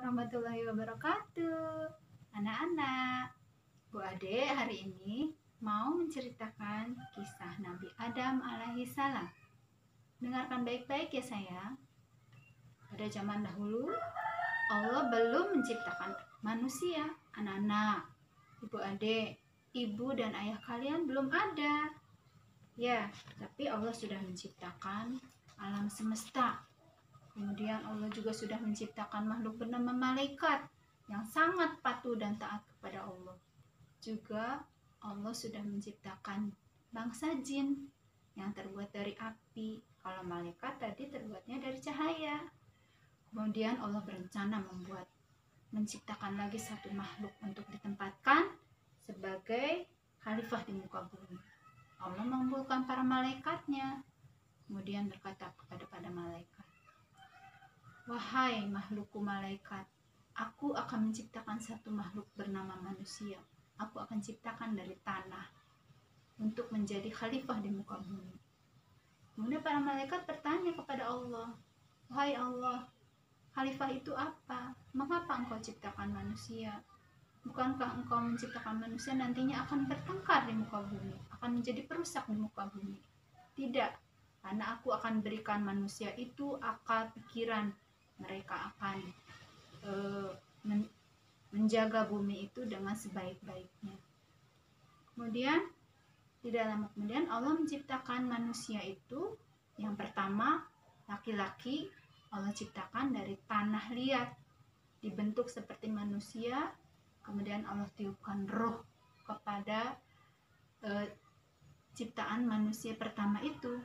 warahmatullahi wabarakatuh. Anak-anak, Bu Ade hari ini mau menceritakan kisah Nabi Adam alaihi salam. Dengarkan baik-baik ya sayang. Pada zaman dahulu, Allah belum menciptakan manusia. Anak-anak, Ibu Ade, ibu dan ayah kalian belum ada. Ya, tapi Allah sudah menciptakan alam semesta. Kemudian Allah juga sudah menciptakan makhluk bernama malaikat yang sangat patuh dan taat kepada Allah. Juga Allah sudah menciptakan bangsa jin yang terbuat dari api. Kalau malaikat tadi terbuatnya dari cahaya. Kemudian Allah berencana menciptakan lagi satu makhluk untuk ditempatkan sebagai khalifah di muka bumi. Allah mengumpulkan para malaikatnya. Kemudian berkata kepada malaikat, "Wahai makhlukku malaikat, aku akan menciptakan satu makhluk bernama manusia. Aku akan ciptakan dari tanah untuk menjadi khalifah di muka bumi." Kemudian para malaikat bertanya kepada Allah, "Wahai Allah, khalifah itu apa? Mengapa engkau ciptakan manusia? Bukankah engkau menciptakan manusia nantinya akan bertengkar di muka bumi, akan menjadi perusak di muka bumi?" "Tidak, karena aku akan berikan manusia itu akal pikiran. Mereka akan menjaga bumi itu dengan sebaik-baiknya." Kemudian tidak lama kemudian Allah menciptakan manusia itu. Yang pertama, laki-laki Allah ciptakan dari tanah liat, dibentuk seperti manusia. Kemudian Allah tiupkan roh kepada ciptaan manusia pertama itu,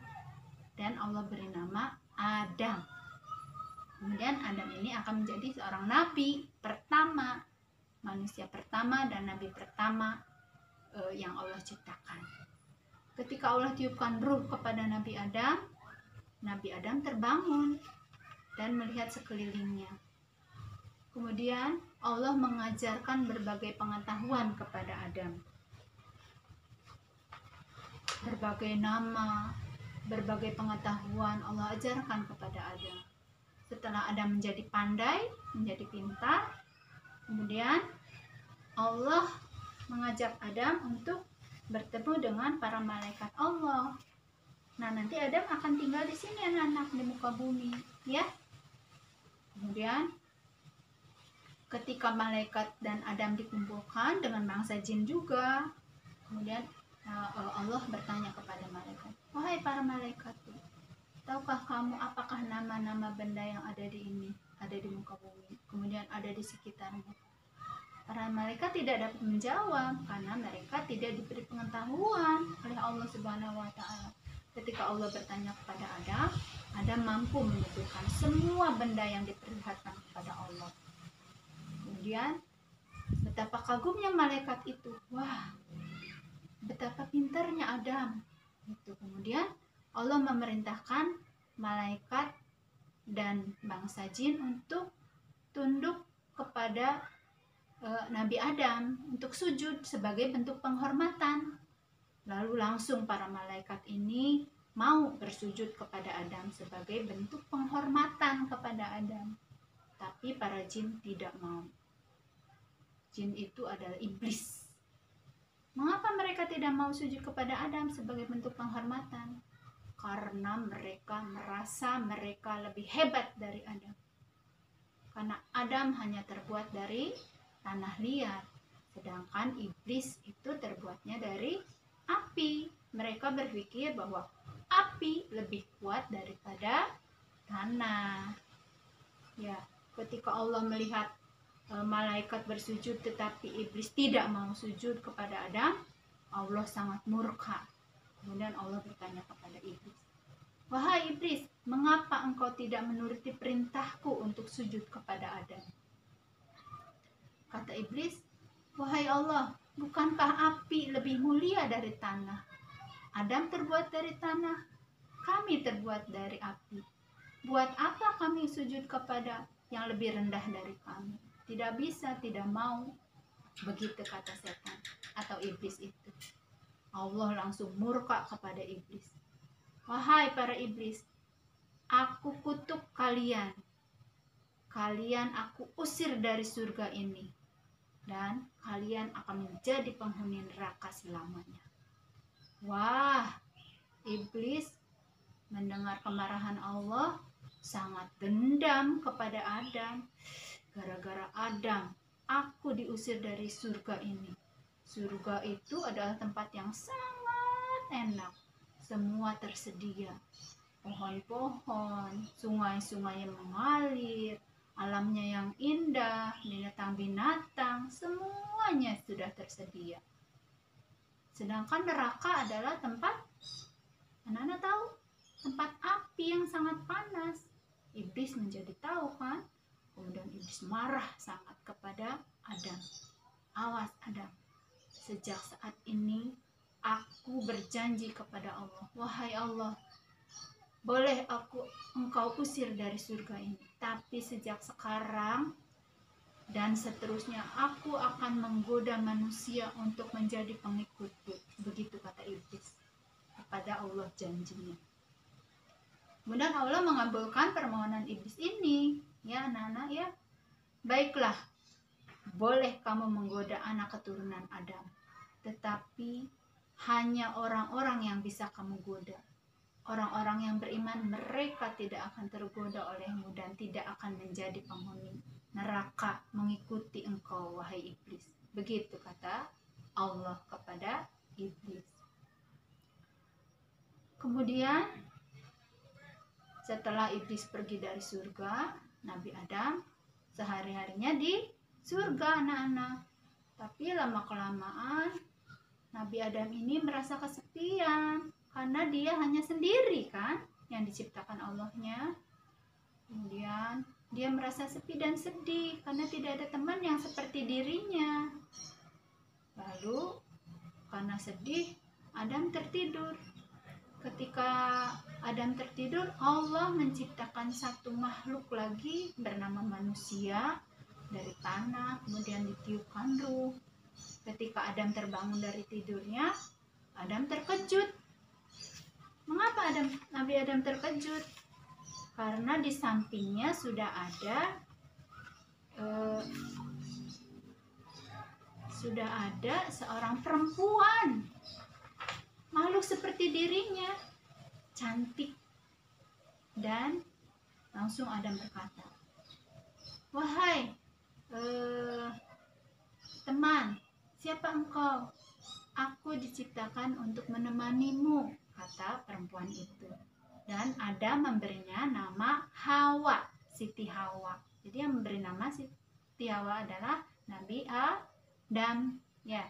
dan Allah beri nama Adam. Kemudian Adam ini akan menjadi seorang nabi pertama, manusia pertama dan nabi pertama yang Allah ciptakan. Ketika Allah tiupkan ruh kepada Nabi Adam terbangun dan melihat sekelilingnya. Kemudian Allah mengajarkan berbagai pengetahuan kepada Adam. Berbagai nama, berbagai pengetahuan Allah ajarkan kepada Adam. Setelah Adam menjadi pandai, menjadi pintar, kemudian Allah mengajak Adam untuk bertemu dengan para malaikat Allah. Nah, nanti Adam akan tinggal di sini anak-anak, di muka bumi, ya. Kemudian ketika malaikat dan Adam dikumpulkan dengan bangsa jin juga, kemudian Allah bertanya kepada malaikat, "Wahai para malaikat, tahukah kamu apakah nama-nama benda yang ada di muka bumi, kemudian ada di sekitarnya?" Para malaikat tidak dapat menjawab karena mereka tidak diberi pengetahuan oleh Allah Subhanahu wa Ta'ala. Ketika Allah bertanya kepada Adam mampu menyebutkan semua benda yang diperlihatkan kepada Allah. Kemudian betapa kagumnya malaikat itu. Wah, betapa pintarnya Adam. Kemudian Allah memerintahkan malaikat dan bangsa jin untuk tunduk kepada Nabi Adam, untuk sujud sebagai bentuk penghormatan. Lalu langsung para malaikat ini mau bersujud kepada Adam sebagai bentuk penghormatan kepada Adam. Tapi para jin tidak mau. Jin itu adalah iblis. Mengapa mereka tidak mau sujud kepada Adam sebagai bentuk penghormatan? Karena mereka merasa mereka lebih hebat dari Adam. Karena Adam hanya terbuat dari tanah liat, sedangkan iblis itu terbuatnya dari api. Mereka berpikir bahwa api lebih kuat daripada tanah. Ya, ketika Allah melihat malaikat bersujud tetapi iblis tidak mau sujud kepada Adam, Allah sangat murka. Kemudian Allah bertanya kepada iblis, "Wahai iblis, mengapa engkau tidak menuruti perintahku untuk sujud kepada Adam?" Kata iblis, "Wahai Allah, bukankah api lebih mulia dari tanah? Adam terbuat dari tanah, kami terbuat dari api. Buat apa kami sujud kepada yang lebih rendah dari kami? Tidak bisa, tidak mau." Begitu kata setan atau iblis itu. Allah langsung murka kepada iblis. "Wahai para iblis, aku kutuk kalian. kalian aku usir dari surga ini, dan kalian akan menjadi penghuni neraka selamanya. Wah, iblis mendengar kemarahan Allah sangat dendam kepada Adam. Gara-gara Adam, aku diusir dari surga ini. Surga itu adalah tempat yang sangat enak. Semua tersedia. Pohon-pohon, sungai-sungai yang mengalir, alamnya yang indah, binatang-binatang, semuanya sudah tersedia. Sedangkan neraka adalah tempat, anak-anak tahu, tempat api yang sangat panas. Iblis menjadi tahu kan? Kemudian iblis marah sangat kepada Adam. Awas Adam, sejak saat ini aku berjanji kepada Allah, wahai Allah, boleh engkau usir dari surga ini, tapi sejak sekarang dan seterusnya aku akan menggoda manusia untuk menjadi pengikutku. Begitu kata iblis kepada Allah janjinya. Kemudian Allah mengabulkan permohonan iblis ini. Ya anak-anak ya, baiklah, boleh kamu menggoda anak keturunan Adam, tetapi hanya orang-orang yang bisa kamu goda. Orang-orang yang beriman, mereka tidak akan tergoda olehmu dan tidak akan menjadi penghuni neraka mengikuti engkau, wahai iblis. Begitu kata Allah kepada iblis. Kemudian setelah iblis pergi dari surga, Nabi Adam sehari-harinya di surga, anak-anak. Tapi lama-kelamaan Nabi Adam ini merasa kesepian karena dia hanya sendiri kan yang diciptakan Allahnya. Kemudian dia merasa sepi dan sedih karena tidak ada teman yang seperti dirinya. Lalu karena sedih, Adam tertidur. Ketika Adam tertidur, Allah menciptakan satu makhluk lagi bernama manusia dari tanah, kemudian ditiupkan ruh. Ketika Adam terbangun dari tidurnya, Adam terkejut. Mengapa Nabi Adam terkejut? Karena di sampingnya sudah ada seorang perempuan, makhluk seperti dirinya, cantik. Dan langsung Adam berkata, wahai teman, siapa engkau? Aku diciptakan untuk menemanimu, kata perempuan itu. Dan Adam memberinya nama Hawa, Siti Hawa. Jadi yang memberi nama Siti Hawa adalah Nabi Adam, ya.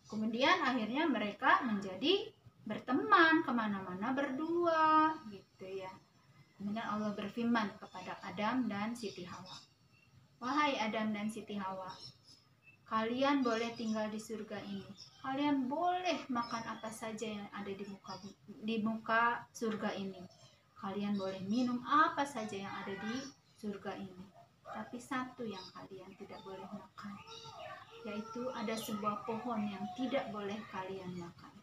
Kemudian akhirnya mereka menjadi berteman kemana-mana berdua, gitu ya. Kemudian Allah berfirman kepada Adam dan Siti Hawa, wahai Adam dan Siti Hawa, kalian boleh tinggal di surga ini. Kalian boleh makan apa saja yang ada di muka surga ini. Kalian boleh minum apa saja yang ada di surga ini. Tapi satu yang kalian tidak boleh makan, yaitu ada sebuah pohon yang tidak boleh kalian makan.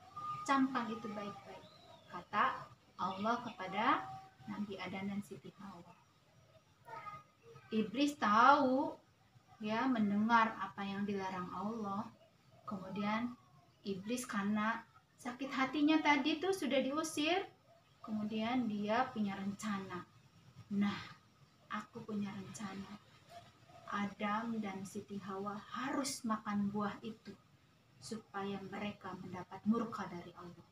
Camkan itu baik-baik, kata Allah kepada Nabi Adam dan Siti Hawa. Iblis tahu, ya, mendengar apa yang dilarang Allah. Kemudian iblis karena sakit hatinya tadi tuh sudah diusir, kemudian dia punya rencana. Nah, aku punya rencana. Adam dan Siti Hawa harus makan buah itu supaya mereka mendapat murka dari Allah.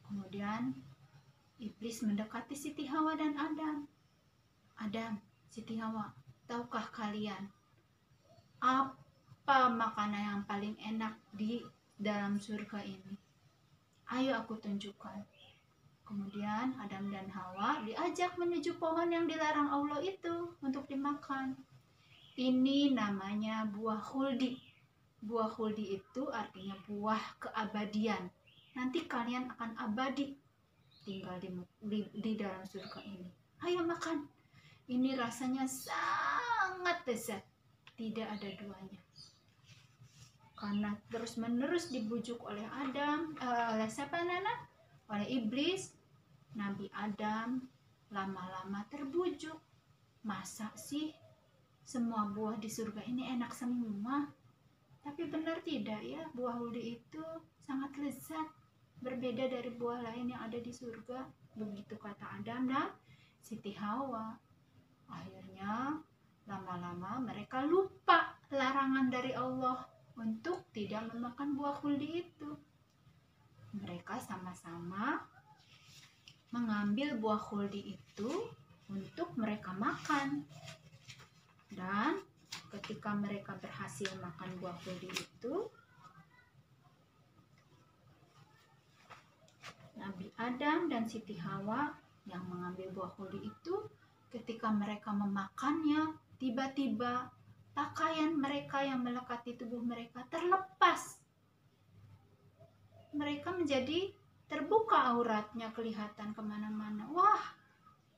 Kemudian iblis mendekati Siti Hawa dan Adam. Adam, Siti Hawa, tahukah kalian apa makanan yang paling enak di dalam surga ini? Ayo aku tunjukkan. Kemudian Adam dan Hawa diajak menuju pohon yang dilarang Allah itu untuk dimakan. Ini namanya buah khuldi. Buah khuldi itu artinya buah keabadian. Nanti kalian akan abadi tinggal di dalam surga ini. Ayo makan. Ini rasanya sangat lezat, tidak ada duanya. Karena terus-menerus dibujuk oleh oleh siapa, Nana? Oleh iblis, Nabi Adam lama-lama terbujuk. Masa sih semua buah di surga ini enak semua? Tapi benar tidak ya, buah huldi itu sangat lezat, berbeda dari buah lain yang ada di surga. Begitu kata Adam dan Siti Hawa. Akhirnya lama-lama mereka lupa larangan dari Allah untuk tidak memakan buah huldi itu. Mereka sama-sama mengambil buah huldi itu untuk mereka makan. Dan ketika mereka berhasil makan buah huldi itu, Nabi Adam dan Siti Hawa yang mengambil buah huldi itu, ketika mereka memakannya, tiba-tiba pakaian mereka yang melekati tubuh mereka terlepas. Mereka menjadi terbuka auratnya, kelihatan kemana-mana. Wah,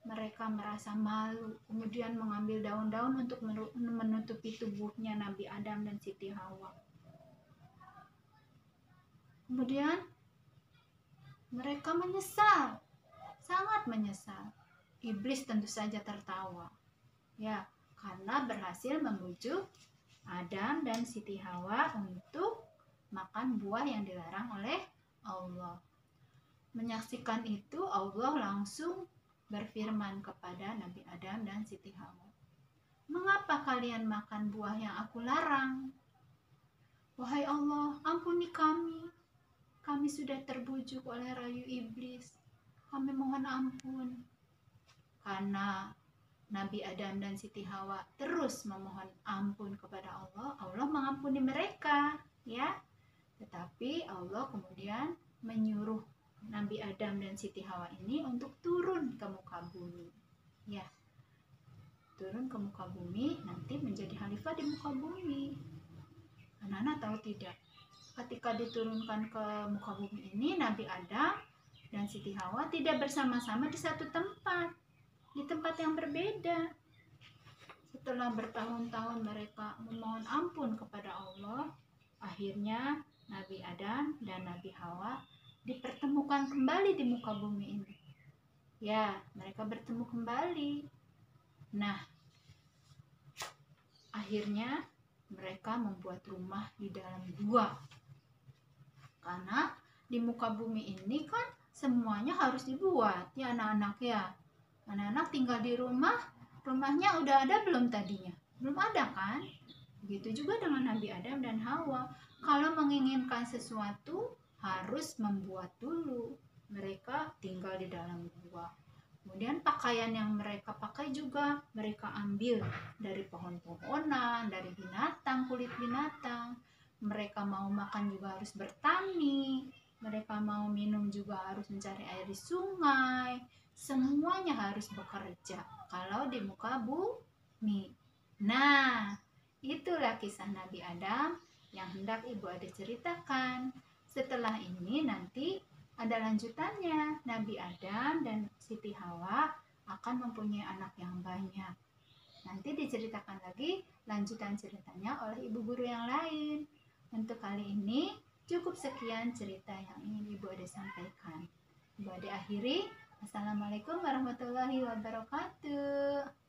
mereka merasa malu, kemudian mengambil daun-daun untuk menutupi tubuhnya Nabi Adam dan Siti Hawa. Kemudian mereka menyesal, sangat menyesal. Iblis tentu saja tertawa, ya, karena berhasil membujuk Adam dan Siti Hawa untuk makan buah yang dilarang oleh Allah. Menyaksikan itu, Allah langsung berfirman kepada Nabi Adam dan Siti Hawa, "Mengapa kalian makan buah yang aku larang? Wahai Allah, ampuni kami. Kami sudah terbujuk oleh rayu iblis. Kami mohon ampun." Karena Nabi Adam dan Siti Hawa terus memohon ampun kepada Allah, Allah mengampuni mereka, ya. Tetapi Allah kemudian menyuruh Nabi Adam dan Siti Hawa ini untuk turun ke muka bumi, ya, turun ke muka bumi, nanti menjadi khalifah di muka bumi. Anak-anak tahu tidak, ketika diturunkan ke muka bumi ini, Nabi Adam dan Siti Hawa tidak bersama-sama di satu tempat, di tempat yang berbeda. Setelah bertahun-tahun mereka memohon ampun kepada Allah, akhirnya Nabi Adam dan Nabi Hawa dipertemukan kembali di muka bumi ini. Ya, mereka bertemu kembali. Nah, akhirnya mereka membuat rumah di dalam gua. Karena di muka bumi ini kan semuanya harus dibuat, ya anak-anak ya. Anak-anak tinggal di rumah, rumahnya udah ada belum tadinya? Belum ada kan? Begitu juga dengan Nabi Adam dan Hawa. Kalau menginginkan sesuatu, harus membuat dulu. Mereka tinggal di dalam gua. Kemudian pakaian yang mereka pakai juga mereka ambil dari pohon-pohonan, dari binatang, kulit binatang. Mereka mau makan juga harus bertani. Mereka mau minum juga harus mencari air di sungai. Semuanya harus bekerja kalau di muka bumi. Nah, itulah kisah Nabi Adam yang hendak Ibu Ade ceritakan. Setelah ini nanti ada lanjutannya. Nabi Adam dan Siti Hawa akan mempunyai anak yang banyak. Nanti diceritakan lagi lanjutan ceritanya oleh ibu guru yang lain. Untuk kali ini cukup sekian cerita yang ingin Ibu Ade sampaikan. Ibu Ade akhiri. Assalamualaikum warahmatullahi wabarakatuh.